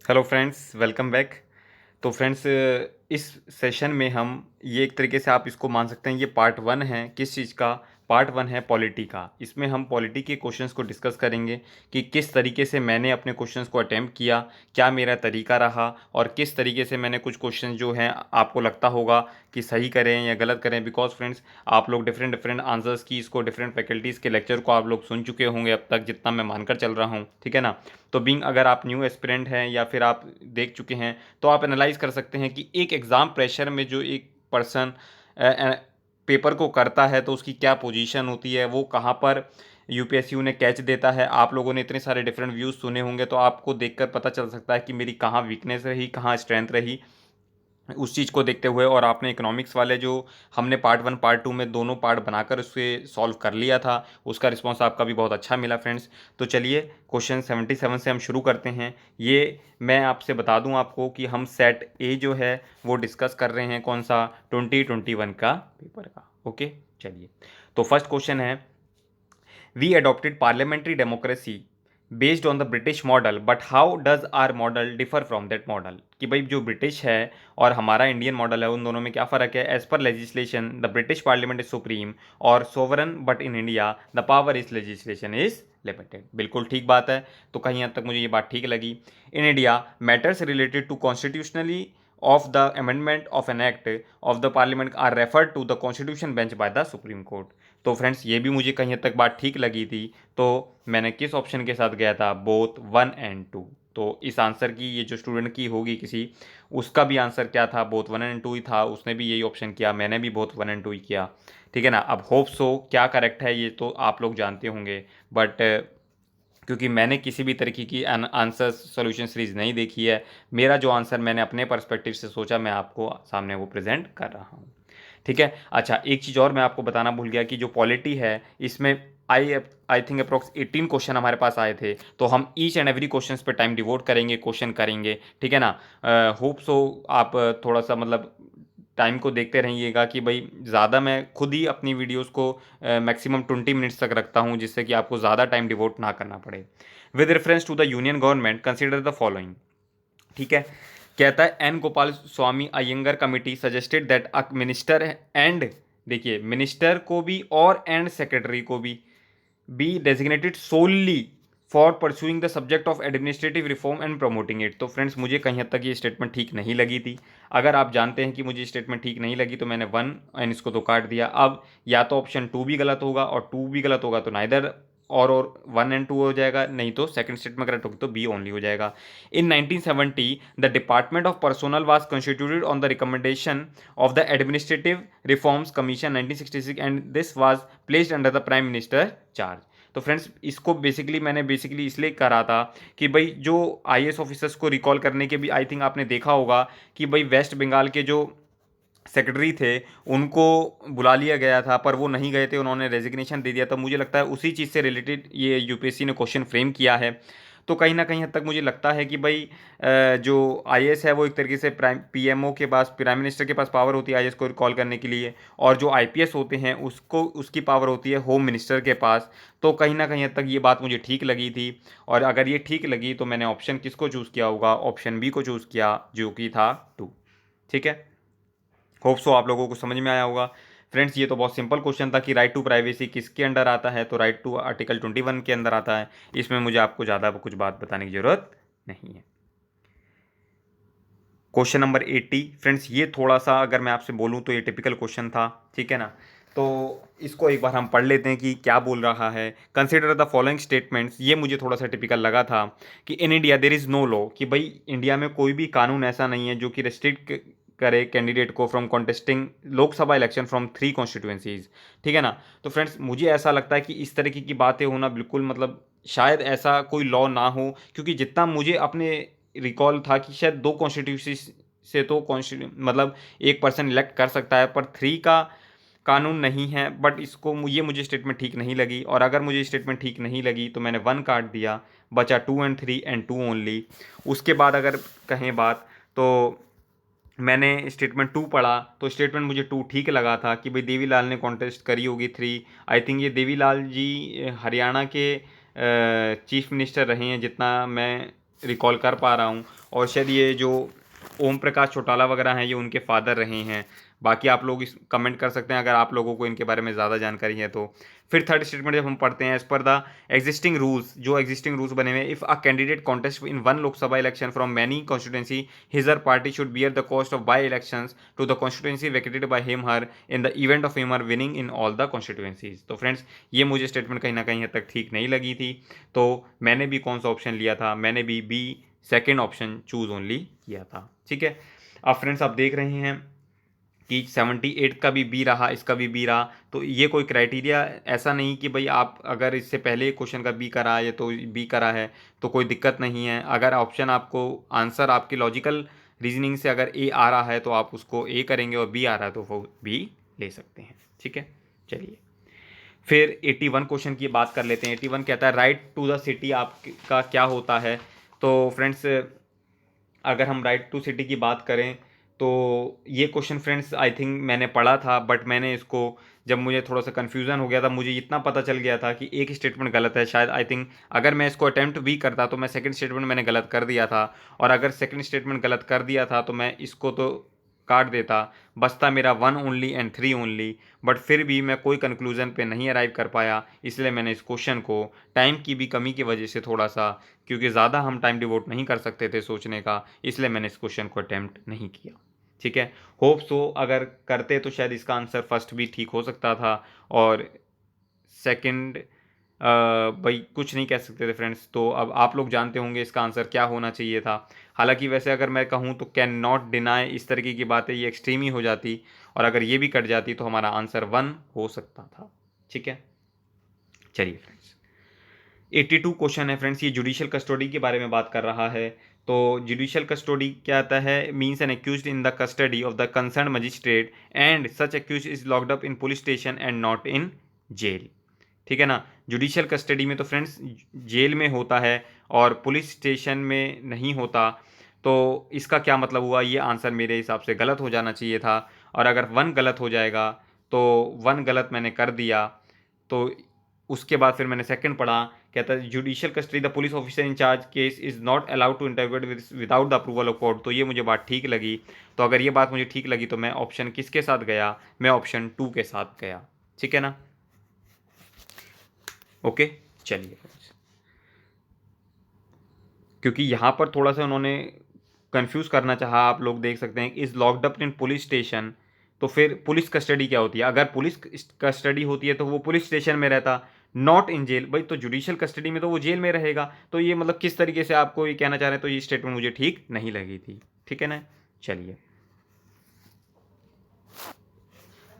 Hello friends, welcome back. तो friends, इस session में हम ये एक तरीके से आप इसको मान सकते हैं, ये पार्ट वन है। किस चीज़ का? पार्ट वन है पॉलिटी का। इसमें हम पॉलिटी के क्वेश्चंस को डिस्कस करेंगे कि किस तरीके से मैंने अपने क्वेश्चंस को अटेम्प्ट किया, क्या मेरा तरीका रहा और किस तरीके से मैंने कुछ क्वेश्चन जो हैं आपको लगता होगा कि सही करें या गलत करें। बिकॉज फ्रेंड्स, आप लोग डिफरेंट डिफरेंट आंसर्स की इसको डिफरेंट फैकल्टीज़ के लेक्चर को आप लोग सुन चुके होंगे अब तक, जितना मैं मानकर चल रहा हूँ, ठीक है ना। तो बीइंग अगर आप न्यू एस्पिरेंट हैं या फिर आप देख चुके हैं, तो आप एनालाइज कर सकते हैं कि एक एग्ज़ाम प्रेशर में जो एक पर्सन पेपर को करता है तो उसकी क्या पोजीशन होती है, वो कहाँ पर यूपीएससी उन्हें कैच देता है। आप लोगों ने इतने सारे डिफरेंट व्यूज़ सुने होंगे, तो आपको देखकर पता चल सकता है कि मेरी कहाँ वीकनेस रही, कहाँ स्ट्रेंथ रही, उस चीज़ को देखते हुए। और आपने इकोनॉमिक्स वाले जो हमने पार्ट वन पार्ट टू में दोनों पार्ट बनाकर उसे सॉल्व कर लिया था, उसका रिस्पांस आपका भी बहुत अच्छा मिला फ्रेंड्स। तो चलिए क्वेश्चन 77 से हम शुरू करते हैं। ये मैं आपसे बता दूं आपको कि हम सेट ए जो है वो डिस्कस कर रहे हैं, कौन सा, 2021 का पेपर का। ओके, चलिए। तो फर्स्ट क्वेश्चन है, we adopted parliamentary democracy based on the British model, but how does our model differ from that model? कि भाई जो ब्रिटिश है और हमारा इंडियन मॉडल है, उन दोनों में क्या फ़र्क है? As per legislation the British parliament is supreme और sovereign, but in India the power is legislation is limited. बिल्कुल ठीक बात है। तो कहीं हद तक मुझे ये बात ठीक लगी। In India matters related to constitutionally of the amendment of an act of the parliament are referred to the constitution bench by the supreme court। तो फ्रेंड्स, ये भी मुझे कहीं हद तक बात ठीक लगी थी। तो मैंने किस ऑप्शन के साथ गया था? Both one and two. तो इस आंसर की, ये जो स्टूडेंट की होगी किसी, उसका भी आंसर क्या था? बोथ वन एंड टू ही था। उसने भी यही ऑप्शन किया, मैंने भी बोथ वन एंड टू ही किया, ठीक है ना। अब होप सो क्या करेक्ट है ये तो आप लोग जानते होंगे, बट क्योंकि मैंने किसी भी तरीके की आंसर सॉल्यूशन सीरीज नहीं देखी है, मेरा जो आंसर मैंने अपने पर्सपेक्टिव से सोचा, मैं आपको सामने वो प्रेजेंट कर रहा हूँ, ठीक है। अच्छा, एक चीज़ और मैं आपको बताना भूल गया कि जो पॉलिटी है इसमें आई थिंक अप्रोक्स 18 क्वेश्चन हमारे पास आए थे। तो हम ईच एंड एवरी क्वेश्चन पे टाइम डिवोट करेंगे, क्वेश्चन करेंगे, ठीक है ना। होप सो आप थोड़ा सा मतलब टाइम को देखते रहिएगा कि भाई ज़्यादा मैं खुद ही अपनी वीडियोस को मैक्सिमम 20 मिनट्स तक रखता हूँ, जिससे कि आपको ज़्यादा टाइम डिवोट ना करना पड़े। With reference to the union government consider the following, ठीक है। कहता है N Gopalaswami Ayyangar committee suggested that a minister and, देखिए मिनिस्टर को भी और एंड सेक्रेटरी को भी be designated solely for pursuing the subject of administrative reform and promoting it. तो फ्रेंड्स, मुझे कहीं हद तक ये स्टेटमेंट ठीक नहीं लगी थी। अगर आप जानते हैं कि मुझे स्टेटमेंट ठीक नहीं लगी, तो मैंने वन एंड इसको तो काट दिया। अब या तो ऑप्शन टू भी गलत होगा, और टू भी गलत होगा तो नाइदर और वन एंड टू हो जाएगा, नहीं तो सेकंड स्टेटमेंट करेक्ट होगी तो बी ओनली हो जाएगा। इन 1970 the department of personnel was constituted on the recommendation of the administrative reforms commission 1966 and this was placed under the prime minister charge. तो friends, इसको मैंने बेसिकली इसलिए करा था कि भाई जो आईएएस ऑफिसर्स को रिकॉल करने के भी आई थिंक आपने देखा होगा कि भाई वेस्ट बंगाल के जो सेक्रेटरी थे उनको बुला लिया गया था, पर वो नहीं गए थे, उन्होंने रेजिग्नेशन दे दिया। तो मुझे लगता है उसी चीज़ से रिलेटेड ये यूपीएससी ने क्वेश्चन फ्रेम किया है। तो कहीं ना कहीं हद तक मुझे लगता है कि भाई जो आईएएस है वो एक तरीके से प्राइम पीएमओ के पास, प्राइम मिनिस्टर के पास पावर होती है आईएएस को रिकॉल करने के लिए, और जो आईपीएस होते हैं उसको उसकी पावर होती है होम मिनिस्टर के पास। तो कहीं ना कहीं हद तक ये बात मुझे ठीक लगी थी। और अगर ये ठीक लगी तो मैंने ऑप्शन किसको चूज़ किया होगा? ऑप्शन बी को चूज़ किया, जो कि था टू, ठीक है। होप सो आप लोगों को समझ में आया होगा। फ्रेंड्स, ये तो बहुत सिंपल क्वेश्चन था कि राइट टू प्राइवेसी किसके अंडर आता है, तो राइट टू आर्टिकल 21 के अंदर आता है। इसमें मुझे आपको ज़्यादा कुछ बात बताने की ज़रूरत नहीं है। क्वेश्चन नंबर 80 फ्रेंड्स, ये थोड़ा सा अगर मैं आपसे बोलूँ तो ये टिपिकल क्वेश्चन था, ठीक है ना। तो इसको एक बार हम पढ़ लेते हैं कि क्या बोल रहा है। कंसिडर द फॉलोइंग स्टेटमेंट्स, ये मुझे थोड़ा सा टिपिकल लगा था कि in India there is no law, कि भाई इंडिया में कोई भी कानून ऐसा नहीं है जो कि रेस्ट्रिक्ट करे कैंडिडेट को from contesting Lok Sabha election from 3 constituencies, ठीक है ना। तो फ्रेंड्स, मुझे ऐसा लगता है कि इस तरीके की बातें होना बिल्कुल मतलब शायद ऐसा कोई लॉ ना हो, क्योंकि जितना मुझे अपने रिकॉल था कि शायद 2 कॉन्स्टिट्यूंसी से तो मतलब एक पर्सन इलेक्ट कर सकता है, पर 3 का कानून नहीं है। बट इसको ये मुझे स्टेटमेंट ठीक नहीं लगी, और अगर मुझे स्टेटमेंट ठीक नहीं लगी तो मैंने 1 काट दिया, बचा 2 एंड 3 एंड 2 ओनली। उसके बाद अगर कहें बात, तो मैंने स्टेटमेंट 2 पढ़ा तो स्टेटमेंट मुझे 2 ठीक लगा था कि भाई देवीलाल ने कॉन्टेस्ट करी होगी 3। आई थिंक ये देवीलाल जी हरियाणा के चीफ मिनिस्टर रहे हैं, जितना मैं रिकॉल कर पा रहा हूँ, और शायद ये जो ओम प्रकाश चौटाला वगैरह हैं ये उनके फादर रहे हैं। बाकी आप लोग इस कमेंट कर सकते हैं अगर आप लोगों को इनके बारे में ज़्यादा जानकारी है तो। फिर थर्ड स्टेटमेंट जब हम पढ़ते हैं, as per the existing rules, जो एग्जिस्टिंग रूल्स बने हुए हैं, if a candidate contest in one Lok Sabha election from many constituency his her party should bear the cost of by elections to the constituency vacated by him her in the event of him her winning in all the constituencies. तो friends ये मुझे statement कहीं ना कहीं हद तक ठीक नहीं लगी थी, तो मैंने भी कौन सा ऑप्शन लिया था, मैंने भी B second option choose only किया था। ठीक है, अब फ्रेंड्स आप देख रहे हैं कि 78 का भी बी रहा, इसका भी बी रहा, तो ये कोई क्राइटेरिया ऐसा नहीं कि भाई आप अगर इससे पहले क्वेश्चन का बी करा है तो बी करा है तो कोई दिक्कत नहीं है। अगर ऑप्शन आपको आंसर आपकी लॉजिकल रीजनिंग से अगर ए आ रहा है तो आप उसको ए करेंगे, और बी आ रहा है तो वो बी ले सकते हैं। ठीक है, चलिए फिर 81 क्वेश्चन की बात कर लेते हैं। 81 कहता है राइट टू द सिटी आपका क्या होता है। तो फ्रेंड्स अगर हम राइट टू सिटी की बात करें तो ये क्वेश्चन फ्रेंड्स आई थिंक मैंने पढ़ा था, बट मैंने इसको जब मुझे थोड़ा सा कन्फ्यूज़न हो गया था, मुझे इतना पता चल गया था कि एक स्टेटमेंट गलत है शायद। आई थिंक अगर मैं इसको अटैम्प्ट भी करता तो मैं सेकंड स्टेटमेंट मैंने गलत कर दिया था, और अगर सेकंड स्टेटमेंट गलत कर दिया था तो मैं इसको तो काट देता, बचता मेरा 1 ओनली एंड 3 ओनली। बट फिर भी मैं कोई कंक्लूजन पे नहीं अराइव कर पाया, इसलिए मैंने इस क्वेश्चन को टाइम की भी कमी की वजह से थोड़ा सा, क्योंकि ज़्यादा हम टाइम डिवोट नहीं कर सकते थे सोचने का, इसलिए मैंने इस क्वेश्चन को अटैम्प्ट नहीं किया। ठीक है, होप सो अगर करते तो शायद इसका आंसर फर्स्ट भी ठीक हो सकता था, और सेकंड भाई कुछ नहीं कह सकते थे फ्रेंड्स। तो अब आप लोग जानते होंगे इसका आंसर क्या होना चाहिए था। हालांकि वैसे अगर मैं कहूँ तो कैन नॉट डिनाई इस तरीके की बातें ये एक्सट्रीम ही हो जाती, और अगर ये भी कट जाती तो हमारा आंसर 1 हो सकता था। ठीक है, चलिए फ्रेंड्स 82 क्वेश्चन है फ्रेंड्स, ये जुडिशियल कस्टडी के बारे में बात कर रहा है। तो जुडिशियल कस्टडी क्या आता है, means an accused in the custody of the concern magistrate and such accuse is locked up in police station and not in jail. ठीक है ना, जुडिशियल कस्टडी में तो फ्रेंड्स जेल में होता है और पुलिस स्टेशन में नहीं होता। तो इसका क्या मतलब हुआ, ये आंसर मेरे हिसाब से गलत हो जाना चाहिए था, और अगर 1 गलत हो जाएगा तो 1 गलत मैंने कर दिया। तो उसके बाद फिर मैंने सेकंड पढ़ा, कहता है judicial custody the police officer in charge case is not allowed to interrogate without the approval of court. तो ये मुझे बात ठीक लगी। तो अगर ये बात मुझे ठीक लगी तो मैं ऑप्शन किसके साथ गया, मैं ऑप्शन 2 के साथ गया। ठीक है ना, ओके चलिए, क्योंकि यहाँ पर थोड़ा सा उन्होंने कंफ्यूज करना चाहा, आप लोग देख सकते हैं is locked up in police station, तो फिर पुलिस कस्टडी क्या होती है, अगर पुलिस कस्टडी होती है तो वो पुलिस स्टेशन में रहता, नॉट इन जेल। भाई तो जुडिशियल कस्टडी में तो वो जेल में रहेगा, तो ये मतलब किस तरीके से आपको ये कहना चाह रहे हैं, तो ये स्टेटमेंट मुझे ठीक नहीं लगी थी। ठीक है ना, चलिए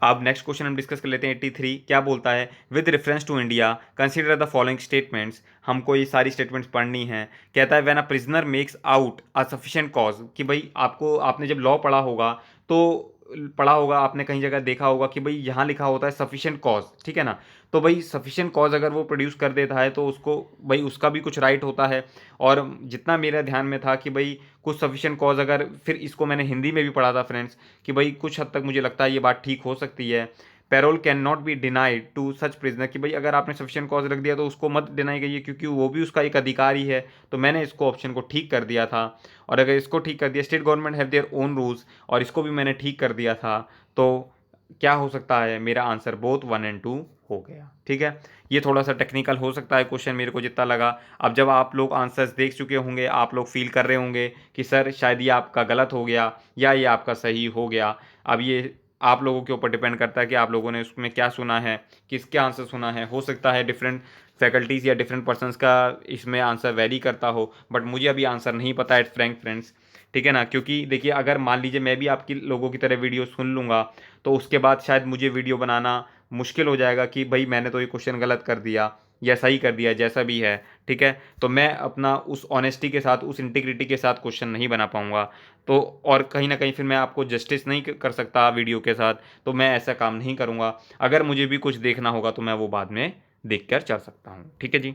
अब नेक्स्ट क्वेश्चन हम डिस्कस कर लेते हैं। 83 क्या बोलता है, with reference to India consider the following statements. हमको ये सारी स्टेटमेंट्स पढ़नी है। कहता है when a prisoner makes out a sufficient cause, कि भाई आपको आपने जब लॉ पढ़ा होगा तो पढ़ा होगा आपने कहीं जगह देखा होगा कि भाई यहाँ लिखा होता है सफिशिएंट कॉज। ठीक है ना, तो भाई सफिशिएंट कॉज अगर वो प्रोड्यूस कर देता है तो उसको भाई उसका भी कुछ राइट होता है। और जितना मेरे ध्यान में था कि भाई कुछ सफिशिएंट कॉज, अगर फिर इसको मैंने हिंदी में भी पढ़ा था फ्रेंड्स, कि भाई कुछ हद तक मुझे लगता है ये बात ठीक हो सकती है। Parole can not be denied to such prisoner, कि भाई अगर आपने सफिशिएंट कॉज रख दिया तो उसको मत डिनाई करिए, क्योंकि वो भी उसका एक अधिकार ही है। तो मैंने इसको ऑप्शन को ठीक कर दिया था, और अगर इसको ठीक कर दिया, state government have their own rules, और इसको भी मैंने ठीक कर दिया था, तो क्या हो सकता है, मेरा आंसर बोथ 1 एंड 2 हो गया। ठीक है, ये थोड़ा सा टेक्निकल हो सकता है क्वेश्चन मेरे को जितना लगा। अब जब आप लोग आंसर्स देख चुके होंगे, आप लोग फील कर रहे होंगे कि सर शायद ये आपका गलत हो गया या ये आपका सही हो गया। अब ये आप लोगों के ऊपर डिपेंड करता है कि आप लोगों ने उसमें क्या सुना है, किसके आंसर सुना है। हो सकता है डिफरेंट फैकल्टीज़ या डिफरेंट पर्सनस का इसमें आंसर वेरी करता हो, बट मुझे अभी आंसर नहीं पता है फ्रैंक फ्रेंड्स। ठीक है ना, क्योंकि देखिए अगर मान लीजिए मैं भी आपकी लोगों की तरह वीडियो सुन लूँगा तो उसके बाद शायद मुझे वीडियो बनाना मुश्किल हो जाएगा कि भाई मैंने तो ये क्वेश्चन गलत कर दिया या सही कर दिया, जैसा भी है। ठीक है, तो मैं अपना उस ऑनेस्टी के साथ, उस इंटीग्रिटी के साथ क्वेश्चन नहीं बना पाऊंगा। तो और कहीं ना कहीं फिर मैं आपको जस्टिस नहीं कर सकता वीडियो के साथ, तो मैं ऐसा काम नहीं करूंगा। अगर मुझे भी कुछ देखना होगा तो मैं वो बाद में देख कर चल सकता हूँ। ठीक है जी,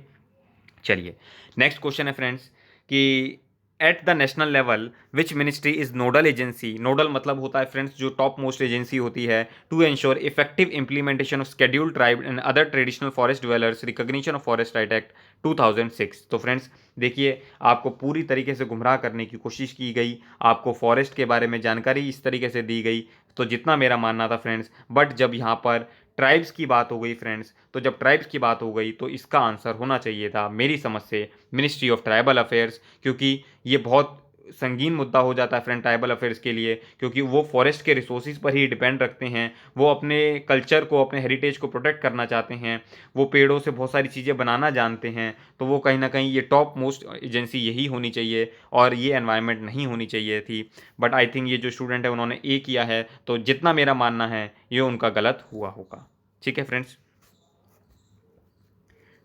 चलिए नेक्स्ट क्वेश्चन है फ्रेंड्स कि at the national level which ministry is nodal agency, nodal मतलब होता है फ्रेंड्स जो टॉप मोस्ट एजेंसी होती है, to ensure effective implementation of scheduled tribe and other traditional forest developers recognition of forest right act 2006। तो friends देखिए, आपको पूरी तरीके से गुमराह करने की कोशिश की गई, आपको फॉरेस्ट के बारे में जानकारी इस तरीके से दी गई, तो जितना मेरा मानना था फ्रेंड्स, बट जब यहाँ पर ट्राइब्स की बात हो गई फ्रेंड्स, तो जब ट्राइब्स की बात हो गई तो इसका आंसर होना चाहिए था मेरी समझ से मिनिस्ट्री ऑफ ट्राइबल अफेयर्स, क्योंकि ये बहुत संगीन मुद्दा हो जाता है फ्रेंड ट्राइबल अफेयर्स के लिए, क्योंकि वो फॉरेस्ट के रिसोर्सेज पर ही डिपेंड रखते हैं, वो अपने कल्चर को, अपने हेरिटेज को प्रोटेक्ट करना चाहते हैं, वो पेड़ों से बहुत सारी चीज़ें बनाना जानते हैं, तो वो कहीं ना कहीं ये टॉप मोस्ट एजेंसी यही होनी चाहिए और ये एनवायरनमेंट नहीं होनी चाहिए थी। बट आई थिंक ये जो स्टूडेंट है उन्होंने ए किया है, तो जितना मेरा मानना है ये उनका गलत हुआ होगा। ठीक है फ्रेंड्स,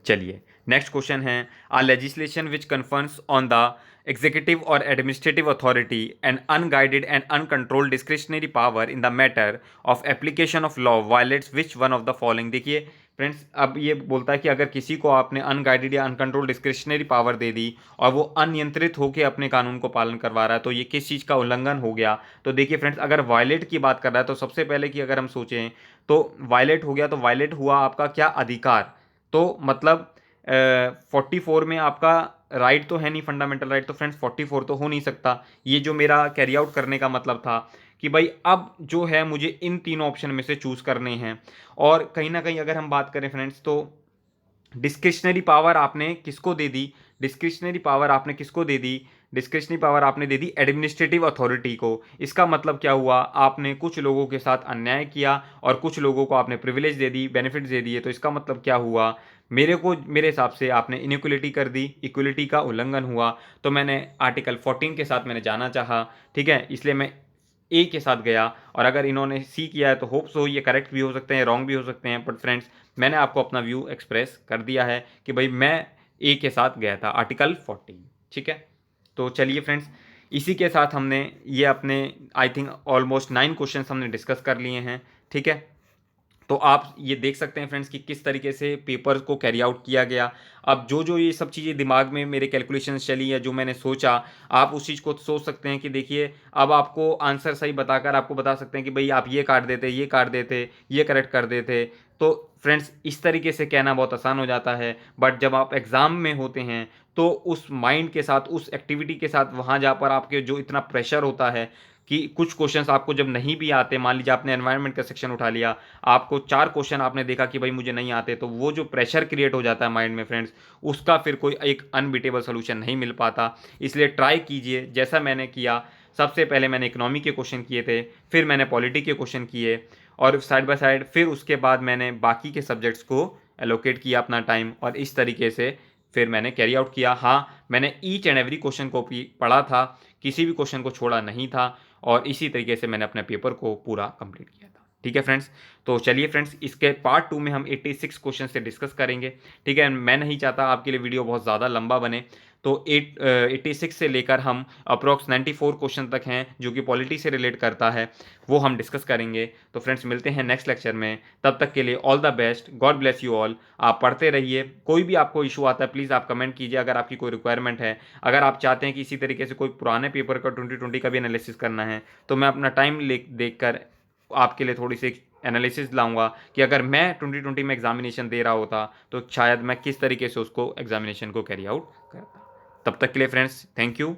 चलिए नेक्स्ट क्वेश्चन है, a legislation which confirms on the executive or administrative authority an unguided and uncontrolled discretionary power in the matter of application of law violates which one of the following। देखिए friends, अब ये बोलता है कि अगर किसी को आपने अनगाइडेड या अनकंट्रोल्ड डिस्क्रिशनरी पावर दे दी और वो अनियंत्रित होकर अपने कानून को पालन करवा रहा है, तो ये किस चीज़ का उल्लंघन हो गया। तो देखिए फ्रेंड्स, अगर वायलेट की बात कर रहा है तो सबसे पहले कि अगर हम सोचें तो वायलेट हो गया, तो वायलेट हुआ आपका क्या अधिकार, तो मतलब 44 में आपका राइट तो है नहीं, फंडामेंटल राइट, तो फ्रेंड्स 44 तो हो नहीं सकता। ये जो मेरा कैरी आउट करने का मतलब था कि भाई अब जो है मुझे इन तीनों ऑप्शन में से चूज करने हैं, और कहीं ना कहीं अगर हम बात करें फ्रेंड्स तो डिस्क्रिशनरी पावर आपने किसको दे दी, डिस्क्रिशनरी पावर आपने किसको दे दी, डिस्क्रिशनरी पावर आपने दे दी एडमिनिस्ट्रेटिव अथॉरिटी को। इसका मतलब क्या हुआ, आपने कुछ लोगों के साथ अन्याय किया और कुछ लोगों को आपने प्रिविलेज दे दी, बेनिफिट्स दे दिए, तो इसका मतलब क्या हुआ, मेरे हिसाब से आपने इनइक्वलिटी कर दी, इक्वलिटी का उल्लंघन हुआ। तो मैंने आर्टिकल 14 के साथ मैंने जाना चाहा, ठीक है, इसलिए मैं ए के साथ गया। और अगर इन्होंने सी किया है तो होप्स हो ये करेक्ट भी हो सकते हैं, रॉन्ग भी हो सकते हैं, बट फ्रेंड्स मैंने आपको अपना व्यू एक्सप्रेस कर दिया है कि भाई मैं ए के साथ गया था, आर्टिकल 14। ठीक है, तो चलिए फ्रेंड्स, इसी के साथ हमने ये अपने आई थिंक ऑलमोस्ट 9 क्वेश्चन हमने डिस्कस कर लिए हैं। ठीक है, तो आप ये देख सकते हैं फ्रेंड्स कि किस तरीके से पेपर को कैरी आउट किया गया। अब जो जो ये सब चीज़ें दिमाग में मेरे कैलकुलेशंस चली या जो मैंने सोचा, आप उस चीज़ को सोच सकते हैं कि देखिए अब आपको आंसर सही बताकर आपको बता सकते हैं कि भाई आप ये काट देते, ये काट देते, ये करेक्ट कर देते। तो फ्रेंड्स इस तरीके से कहना बहुत आसान हो जाता है, बट जब आप एग्ज़ाम में होते हैं तो उस माइंड के साथ, उस एक्टिविटी के साथ वहाँ जा पर आपके जो इतना प्रेशर होता है कि कुछ क्वेश्चंस आपको जब नहीं भी आते, मान लीजिए आपने एनवायरनमेंट का सेक्शन उठा लिया, आपको 4 क्वेश्चन आपने देखा कि भाई मुझे नहीं आते, तो वो जो प्रेशर क्रिएट हो जाता है माइंड में फ्रेंड्स, उसका फिर कोई एक अनबीटेबल सोल्यूशन नहीं मिल पाता। इसलिए ट्राई कीजिए जैसा मैंने किया, सबसे पहले मैंने इकोनॉमी के क्वेश्चन किए थे, फिर मैंने पॉलिटी के क्वेश्चन किए, और साइड बाय साइड फिर उसके बाद मैंने बाकी के सब्जेक्ट्स को एलोकेट किया अपना टाइम, और इस तरीके से फिर मैंने कैरी आउट किया। हाँ, मैंने ईच एंड एवरी क्वेश्चन को भी पढ़ा था, किसी भी क्वेश्चन को छोड़ा नहीं था, और इसी तरीके से मैंने अपने पेपर को पूरा कंप्लीट किया था। ठीक है फ्रेंड्स, तो चलिए फ्रेंड्स, इसके पार्ट 2 में हम 86 क्वेश्चन से डिस्कस करेंगे। ठीक है, मैं नहीं चाहता आपके लिए वीडियो बहुत ज़्यादा लंबा बने, तो 86 से लेकर हम अप्रॉक्स 94 क्वेश्चन तक हैं जो कि पॉलिटी से रिलेट करता है, वो हम डिस्कस करेंगे। तो फ्रेंड्स मिलते हैं नेक्स्ट लेक्चर में, तब तक के लिए all the best, God bless you all. आप पढ़ते रहिए, कोई भी आपको इशू आता है प्लीज़ आप कमेंट कीजिए, अगर आपकी कोई रिक्वायरमेंट है, अगर आप चाहते हैं कि इसी तरीके से कोई पुराने पेपर का 2020 का भी एनालिसिस करना है, तो मैं अपना टाइम देख कर आपके लिए थोड़ी सी एनालिसिस लाऊंगा कि अगर मैं 2020 में एग्जामिनेशन दे रहा होता तो शायद मैं किस तरीके से उसको एग्जामिनेशन को कैरी आउट करता। तब तक के लिए फ्रेंड्स थैंक यू।